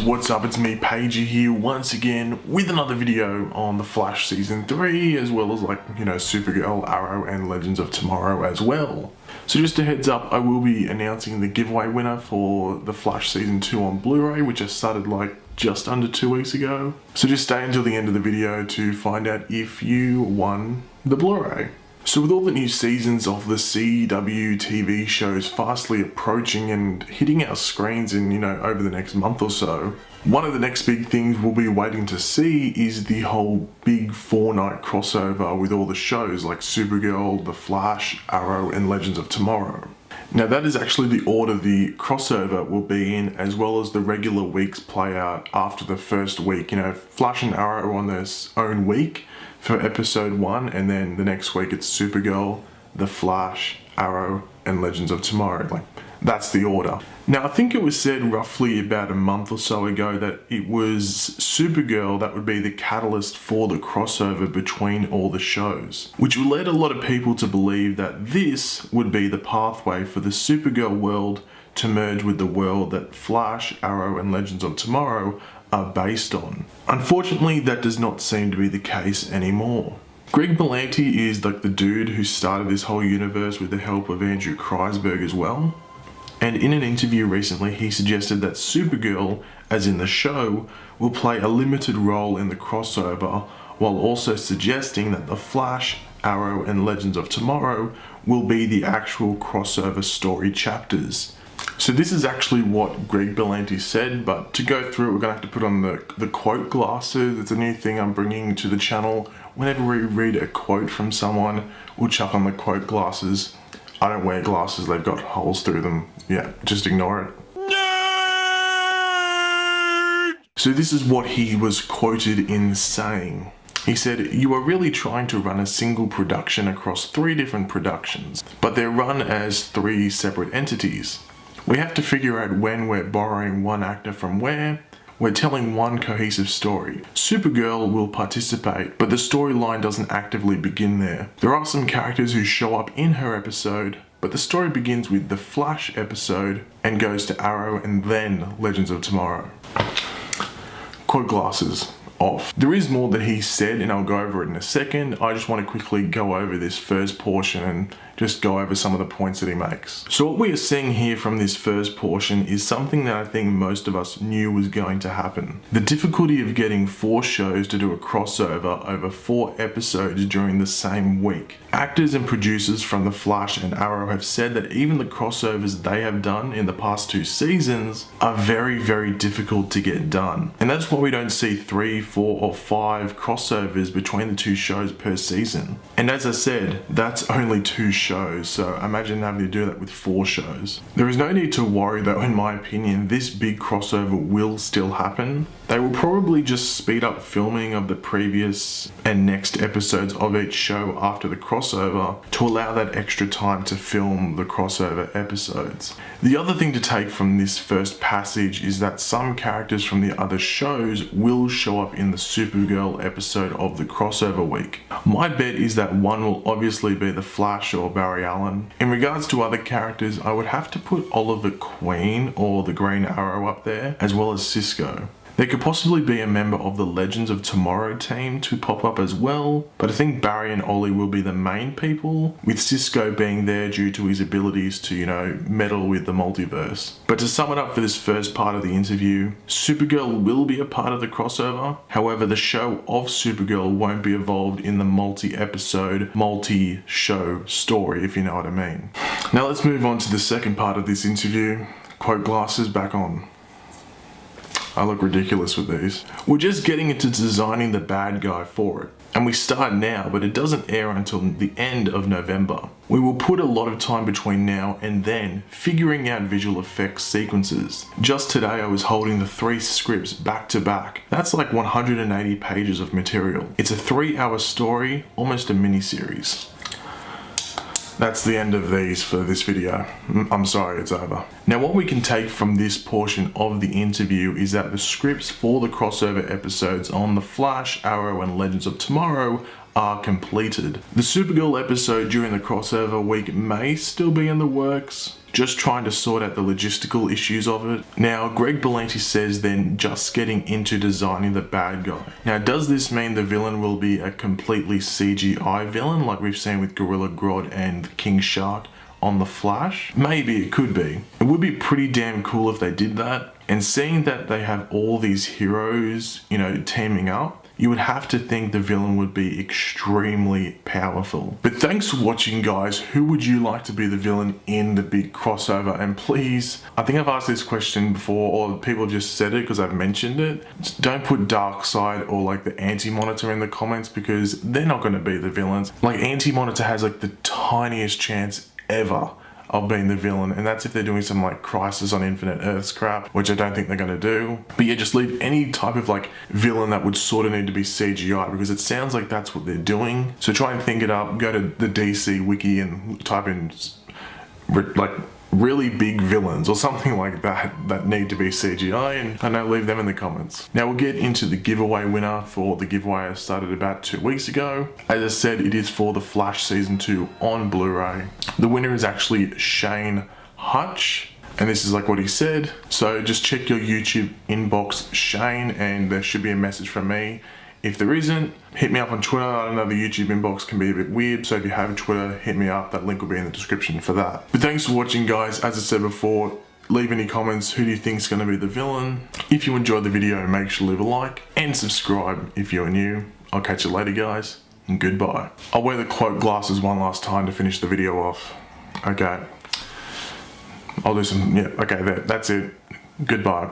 What's up, it's me Pagey here once again with another video on The Flash Season 3 as well as Supergirl, Arrow and Legends of Tomorrow as well. So just a heads up, I will be announcing the giveaway winner for The Flash Season 2 on Blu-ray, which I started just under 2 weeks ago. So just stay until the end of the video to find out if you won the Blu-ray. So with all the new seasons of the CW TV shows fastly approaching and hitting our screens in, over the next month or so, one of the next big things we'll be waiting to see is the whole big 4-night crossover with all the shows like Supergirl, The Flash, Arrow and Legends of Tomorrow. Now that is actually the order the crossover will be in, as well as the regular weeks play out after the first week. Flash and Arrow are on their own week for episode 1, and then the next week it's Supergirl, The Flash, Arrow and Legends of Tomorrow. That's the order. Now I think it was said roughly about a month or so ago that it was Supergirl that would be the catalyst for the crossover between all the shows, which led a lot of people to believe that this would be the pathway for the Supergirl world to merge with the world that Flash, Arrow and Legends of Tomorrow are based on. Unfortunately, that does not seem to be the case anymore. Greg Berlanti is the dude who started this whole universe with the help of Andrew Kreisberg as well. And in an interview recently, he suggested that Supergirl, as in the show, will play a limited role in the crossover, while also suggesting that The Flash, Arrow and Legends of Tomorrow will be the actual crossover story chapters. So this is actually what Greg Berlanti said, but to go through it, we're going to have to put on the quote glasses. It's a new thing I'm bringing to the channel. Whenever we read a quote from someone, we'll chuck on the quote glasses. I don't wear glasses, they've got holes through them. Yeah, just ignore it. Nerd! So this is what he was quoted in saying. He said, "You are really trying to run a single production across 3 different productions, but they're run as 3 separate entities. We have to figure out when we're borrowing one actor from where. We're telling one cohesive story. Supergirl will participate, but the storyline doesn't actively begin there. There are some characters who show up in her episode, but the story begins with the Flash episode and goes to Arrow and then Legends of Tomorrow." Quote glasses off. There is more that he said and I'll go over it in a second. I just want to quickly go over this first portion and just go over some of the points that he makes. So what we are seeing here from this first portion is something that I think most of us knew was going to happen. The difficulty of getting 4 shows to do a crossover over 4 episodes during the same week. Actors and producers from The Flash and Arrow have said that even the crossovers they have done in the past 2 seasons are very, very difficult to get done. And that's why we don't see 3, 4 or 5 crossovers between the 2 shows per season. And as I said, that's only 2 shows, so imagine having to do that with 4 shows. There is no need to worry though, in my opinion. This big crossover will still happen. They will probably just speed up filming of the previous and next episodes of each show after the crossover to allow that extra time to film the crossover episodes. The other thing to take from this first passage is that some characters from the other shows will show up in the Supergirl episode of the crossover week. My bet is that one will obviously be the Flash or Barry Allen. In regards to other characters, I would have to put Oliver Queen or the Green Arrow up there, as well as Cisco. There could possibly be a member of the Legends of Tomorrow team to pop up as well, but I think Barry and Ollie will be the main people, with Cisco being there due to his abilities to, meddle with the multiverse. But to sum it up for this first part of the interview, Supergirl will be a part of the crossover. However, the show of Supergirl won't be involved in the multi-episode, multi-show story, if you know what I mean. Now let's move on to the second part of this interview. Quote glasses back on. I look ridiculous with these. We're just getting into designing the bad guy for it. And we start now, but it doesn't air until the end of November. We will put a lot of time between now and then figuring out visual effects sequences. Just today I was holding the 3 scripts back to back. That's like 180 pages of material. It's a 3-hour story, almost a mini-series. That's the end of these for this video. I'm sorry, it's over. Now what we can take from this portion of the interview is that the scripts for the crossover episodes on The Flash, Arrow and Legends of Tomorrow are completed. The Supergirl episode during the crossover week may still be in the works, just trying to sort out the logistical issues of it. Now, Greg Berlanti says they're just getting into designing the bad guy. Now, does this mean the villain will be a completely CGI villain like we've seen with Gorilla Grodd and King Shark on The Flash? Maybe it could be. It would be pretty damn cool if they did that. And seeing that they have all these heroes, teaming up, you would have to think the villain would be extremely powerful. But thanks for watching, guys. Who would you like to be the villain in the big crossover? And please, I think I've asked this question before, or people have just said it because I've mentioned it. Just don't put Darkseid or like the Anti-Monitor in the comments, because they're not going to be the villains. Like, Anti-Monitor has like the tiniest chance ever of being the villain, and that's if they're doing some like Crisis on Infinite Earths crap, which I don't think they're going to do. But yeah, just leave any type of like villain that would sort of need to be CGI, because it sounds like that's what they're doing. So try and think it up, go to the DC wiki and type in like really big villains or something like that need to be CGI, and I know, leave them in the comments. Now we'll get into the giveaway winner for the giveaway I started about 2 weeks ago. As I said, it is for The Flash Season 2 on Blu-ray. The winner is actually Shane Hutch, and this is like what he said. So just check your YouTube inbox, Shane, and there should be a message from me. If there isn't, hit me up on Twitter. I know the YouTube inbox can be a bit weird, so if you have Twitter, hit me up. That link will be in the description for that. But thanks for watching, guys. As I said before, leave any comments. Who do you think is going to be the villain? If you enjoyed the video, make sure to leave a like and subscribe if you're new. I'll catch you later, guys, and goodbye. I'll wear the cloak glasses one last time to finish the video off. Okay. I'll do some, yeah, okay, that's it. Goodbye.